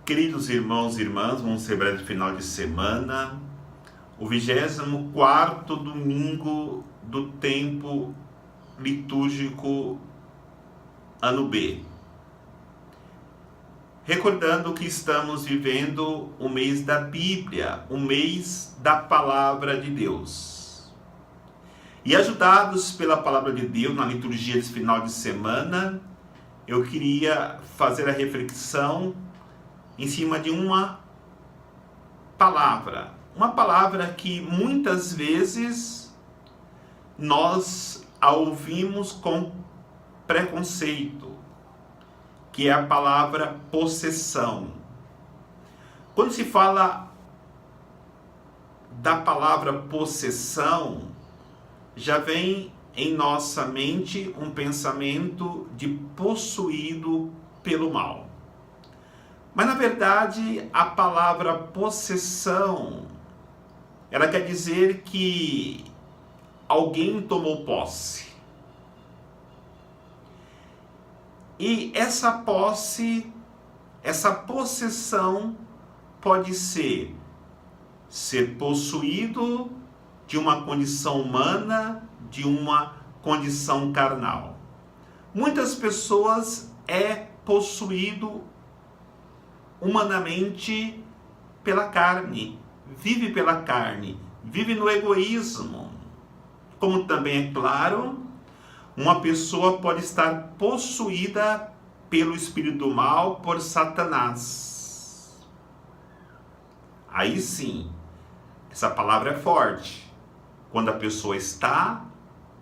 Queridos irmãos e irmãs, vamos celebrar de final de semana, o 24º domingo do tempo litúrgico ano B. Recordando que estamos vivendo o mês da Bíblia, o mês da Palavra de Deus. E ajudados pela Palavra de Deus na liturgia desse final de semana, eu queria fazer a reflexão em cima de uma palavra que muitas vezes nós a ouvimos com preconceito, que é a palavra possessão. Quando se fala da palavra possessão, já vem em nossa mente um pensamento de possuído pelo mal. Mas na verdade a palavra possessão, ela quer dizer que alguém tomou posse. E essa posse, essa possessão pode ser possuído de uma condição humana, de uma condição carnal. Muitas pessoas possuído humanamente pela carne, vive pela carne, vive no egoísmo. Como também é claro, uma pessoa pode estar possuída pelo espírito do mal, por Satanás. Aí sim, essa palavra é forte, quando a pessoa está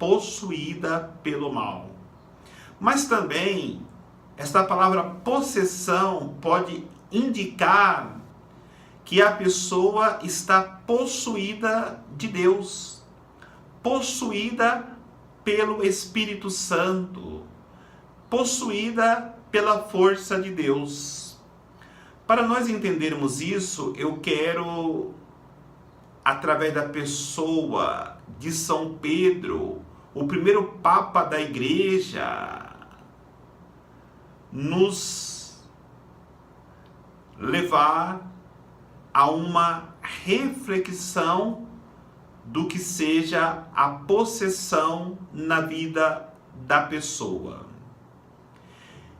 possuída pelo mal. Mas também, esta palavra possessão pode indicar que a pessoa está possuída de Deus, possuída pelo Espírito Santo, possuída pela força de Deus. Para nós entendermos isso, eu quero, através da pessoa de São Pedro, o primeiro Papa da Igreja, nos levar a uma reflexão do que seja a possessão na vida da pessoa.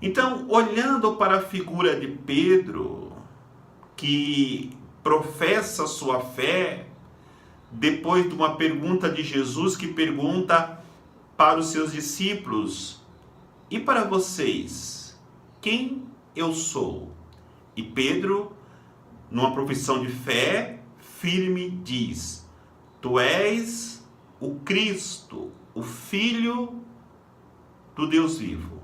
Então, olhando para a figura de Pedro, que professa sua fé, depois de uma pergunta de Jesus, que pergunta para os seus discípulos: e para vocês, quem eu sou? E Pedro, numa profissão de fé firme, diz: tu és o Cristo, o Filho do Deus vivo.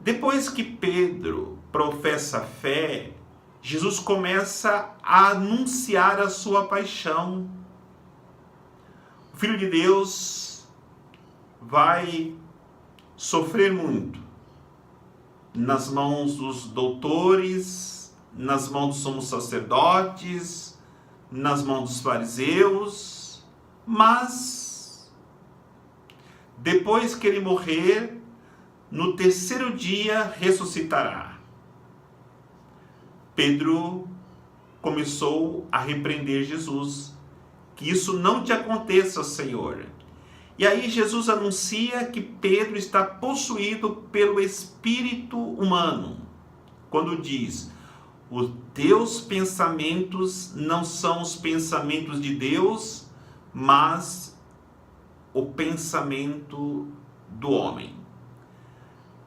Depois que Pedro professa a fé, Jesus começa a anunciar a sua paixão. O Filho de Deus vai sofrer muito nas mãos dos doutores, nas mãos dos sumos sacerdotes, nas mãos dos fariseus, mas depois que ele morrer, no terceiro dia ressuscitará. Pedro começou a repreender Jesus, que isso não te aconteça, Senhor. E aí Jesus anuncia que Pedro está possuído pelo espírito humano, quando diz: os teus pensamentos não são os pensamentos de Deus, mas o pensamento do homem.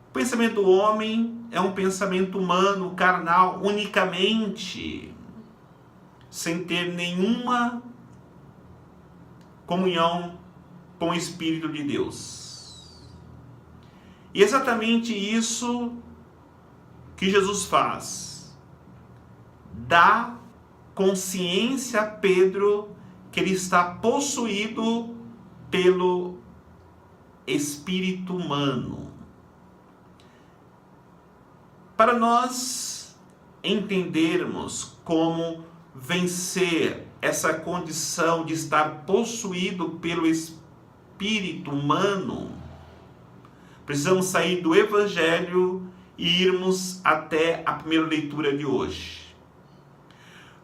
O pensamento do homem é um pensamento humano, carnal, unicamente, sem ter nenhuma comunhão com o Espírito de Deus. E exatamente isso que Jesus faz. Dá consciência a Pedro que ele está possuído pelo espírito humano. Para nós entendermos como vencer essa condição de estar possuído pelo espírito humano, precisamos sair do Evangelho e irmos até a primeira leitura de hoje.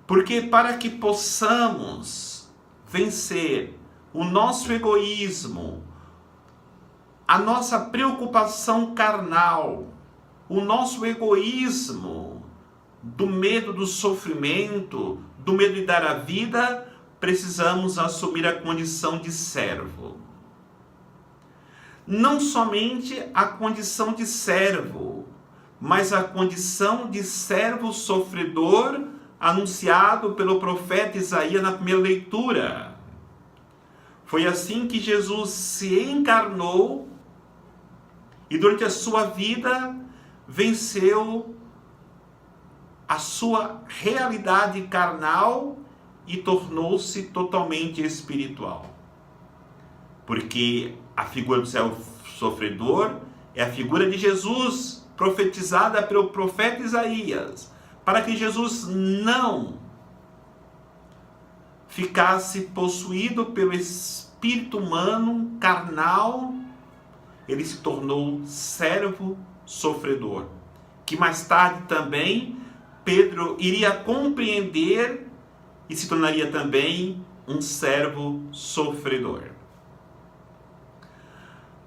Porque para que possamos vencer o nosso egoísmo, a nossa preocupação carnal, o nosso egoísmo, do medo do sofrimento, do medo de dar a vida, precisamos assumir a condição de servo. Não somente a condição de servo, mas a condição de servo sofredor anunciado pelo profeta Isaías na primeira leitura. Foi assim que Jesus se encarnou e durante a sua vida venceu a sua realidade carnal e tornou-se totalmente espiritual. Porque a figura do servo sofredor é a figura de Jesus, profetizada pelo profeta Isaías, para que Jesus não ficasse possuído pelo espírito humano carnal. Ele se tornou servo sofredor, que mais tarde também Pedro iria compreender e se tornaria também um servo sofredor.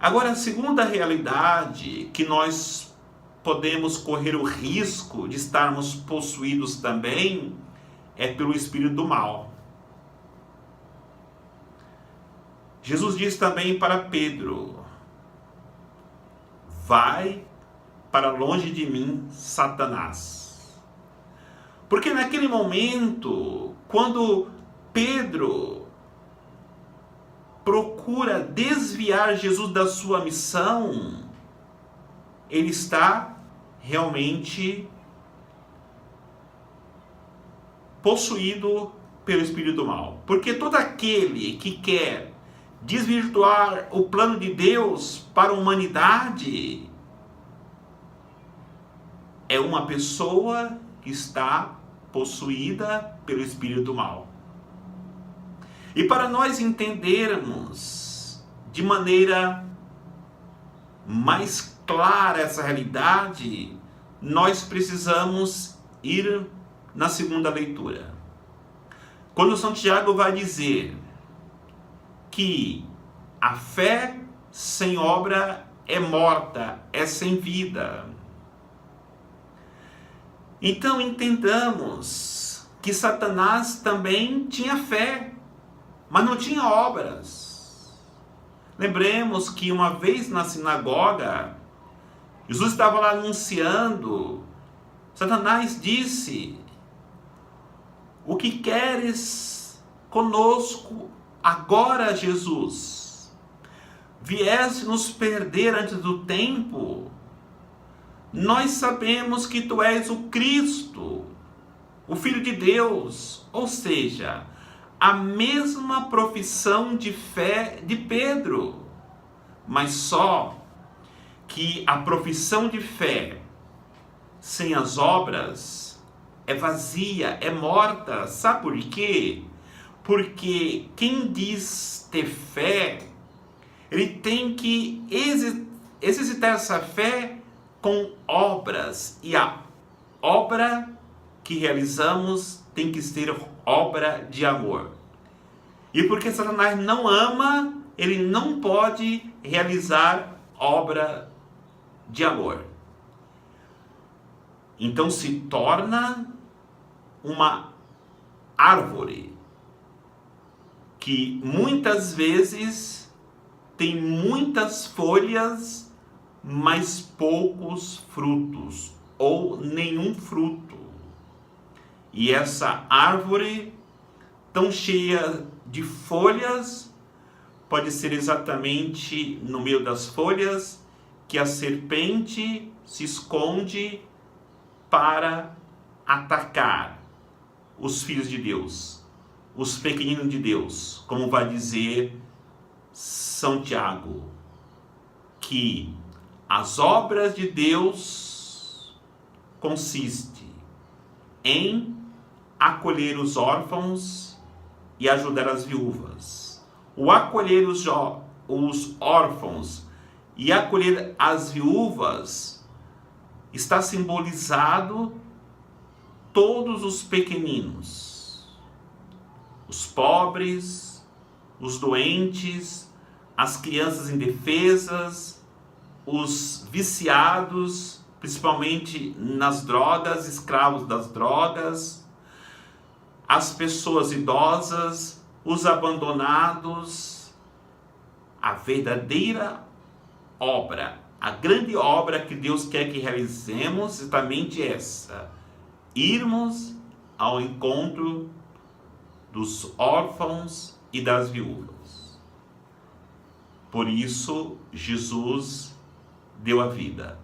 Agora, a segunda realidade que nós podemos correr o risco de estarmos possuídos também é pelo espírito do mal. Jesus diz também para Pedro: vai para longe de mim, Satanás. Porque naquele momento, quando Pedro procura desviar Jesus da sua missão, ele está realmente possuído pelo espírito do mal. Porque todo aquele que quer desvirtuar o plano de Deus para a humanidade é uma pessoa que está possuída pelo espírito do mal. E para nós entendermos de maneira mais clara essa realidade, nós precisamos ir na segunda leitura. Quando Santiago vai dizer que a fé sem obra é morta, é sem vida. Então entendamos que Satanás também tinha fé, mas não tinha obras. Lembremos que uma vez na sinagoga, Jesus estava lá anunciando, Satanás disse: o que queres conosco agora, Jesus? Vieste nos perder antes do tempo? Nós sabemos que tu és o Cristo, o Filho de Deus. Ou seja, a mesma profissão de fé de Pedro, mas só que a profissão de fé sem as obras é vazia, é morta. Sabe por quê? Porque quem diz ter fé, ele tem que exercitar essa fé com obras. E a obra que realizamos tem que ser obra de amor. E porque Satanás não ama, ele não pode realizar obra de amor. Então se torna uma árvore que muitas vezes tem muitas folhas, mas poucos frutos, ou nenhum fruto. E essa árvore tão cheia de folhas, pode ser exatamente no meio das folhas que a serpente se esconde para atacar os filhos de Deus, os pequeninos de Deus, como vai dizer São Tiago, que as obras de Deus consistem em acolher os órfãos e ajudar as viúvas. O acolher os órfãos e acolher as viúvas está simbolizado todos os pequeninos, os pobres, os doentes, as crianças indefesas, os viciados, principalmente nas drogas, escravos das drogas, as pessoas idosas, os abandonados. A verdadeira obra, a grande obra que Deus quer que realizemos, justamente essa: irmos ao encontro dos órfãos e das viúvas. Por isso, Jesus deu a vida,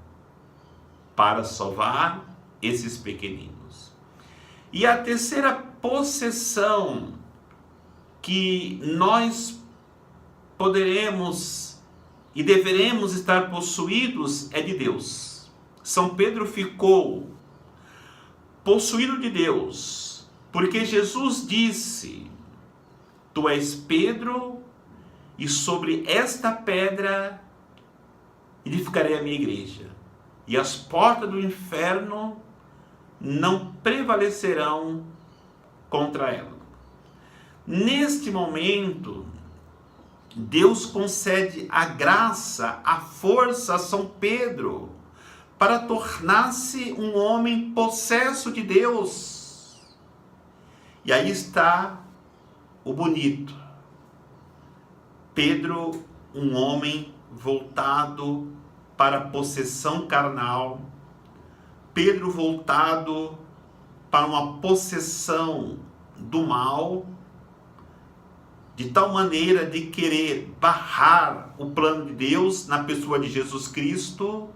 para salvar esses pequeninos. E a terceira possessão que nós poderemos e deveremos estar possuídos é de Deus. São Pedro ficou possuído de Deus, porque Jesus disse: Tu és Pedro, e sobre esta pedra edificarei a minha igreja, e as portas do inferno não prevalecerão contra ela. Neste momento, Deus concede a graça, a força a São Pedro para tornar-se um homem possesso de Deus. E aí está o bonito. Pedro, um homem voltado para a possessão carnal. Pedro voltado para uma possessão do mal, de tal maneira de querer barrar o plano de Deus na pessoa de Jesus Cristo,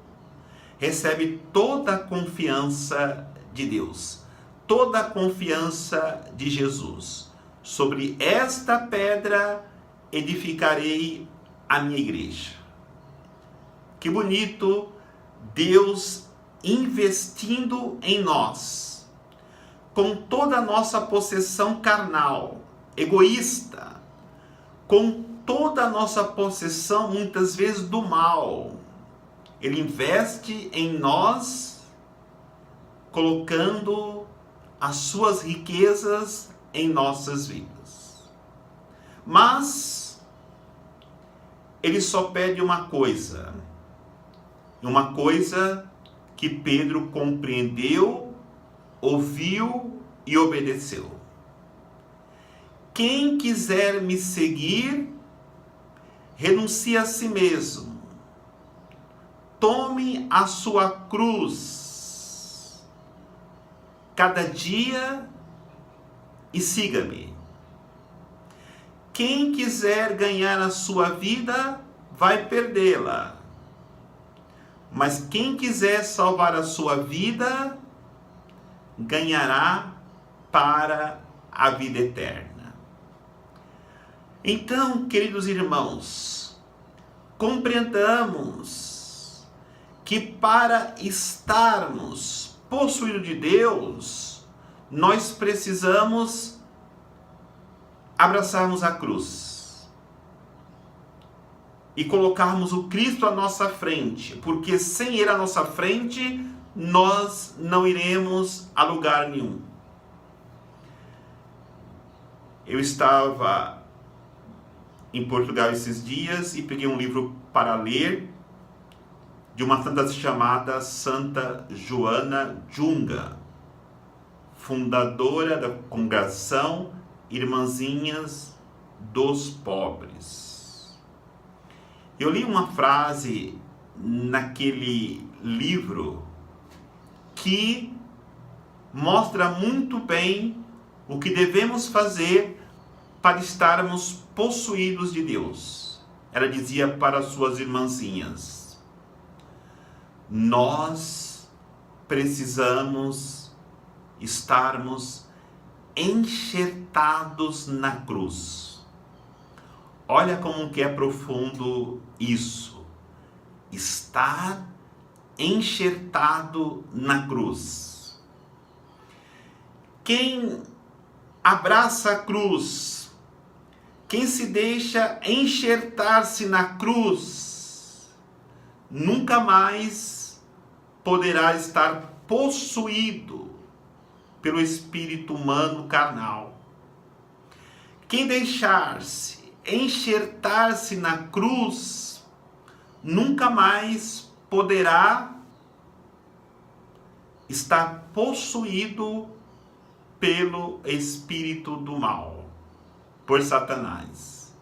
recebe toda a confiança de Deus, toda a confiança de Jesus. Sobre esta pedra edificarei a minha igreja. Que bonito Deus investindo em nós, com toda a nossa possessão carnal, egoísta, com toda a nossa possessão, muitas vezes, do mal. Ele investe em nós, colocando as suas riquezas em nossas vidas. Mas ele só pede uma coisa que Pedro compreendeu, ouviu e obedeceu. Quem quiser me seguir, renuncie a si mesmo. Tome a sua cruz cada dia e siga-me. Quem quiser ganhar a sua vida, vai perdê-la. Mas quem quiser salvar a sua vida, ganhará para a vida eterna. Então, queridos irmãos, compreendamos que para estarmos possuídos de Deus, nós precisamos abraçarmos a cruz e colocarmos o Cristo à nossa frente, porque sem Ele à nossa frente, nós não iremos a lugar nenhum. Eu estava em Portugal esses dias e peguei um livro para ler de uma santa chamada Santa Joana Djunga, fundadora da congregação Irmãzinhas dos Pobres. Eu li uma frase naquele livro que mostra muito bem o que devemos fazer para estarmos possuídos de Deus. Ela dizia para suas irmãzinhas: nós precisamos estarmos enxertados na cruz. Olha como que é profundo isso. Estar enxertado na cruz. Quem abraça a cruz, quem se deixa enxertar-se na cruz, nunca mais poderá estar possuído pelo espírito humano carnal. Quem deixar-se enxertar-se na cruz nunca mais poderá estar possuído pelo espírito do mal, por Satanás.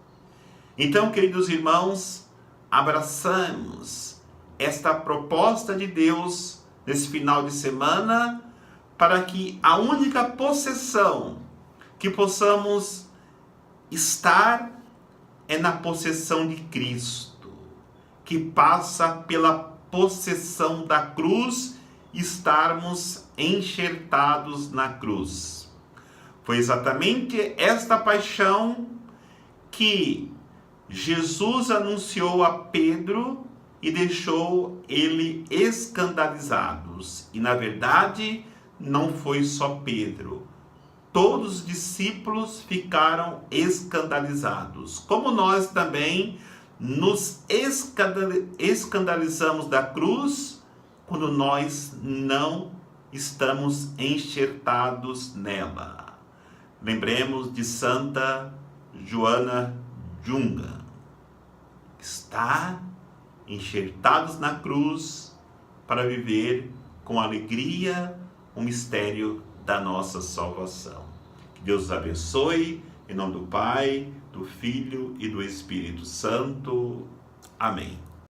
Então, queridos irmãos, abraçamos esta proposta de Deus nesse final de semana, para que a única possessão que possamos estar é na possessão de Cristo, que passa pela possessão da cruz, estarmos enxertados na cruz. Foi exatamente esta paixão que Jesus anunciou a Pedro e deixou ele escandalizados. E na verdade, não foi só Pedro. Todos os discípulos ficaram escandalizados. Como nós também nos escandalizamos da cruz quando nós não estamos enxertados nela. Lembremos de Santa Joana Junga. Estar enxertados na cruz para viver com alegria o mistério da nossa salvação. Que Deus os abençoe, em nome do Pai, do Filho e do Espírito Santo. Amém.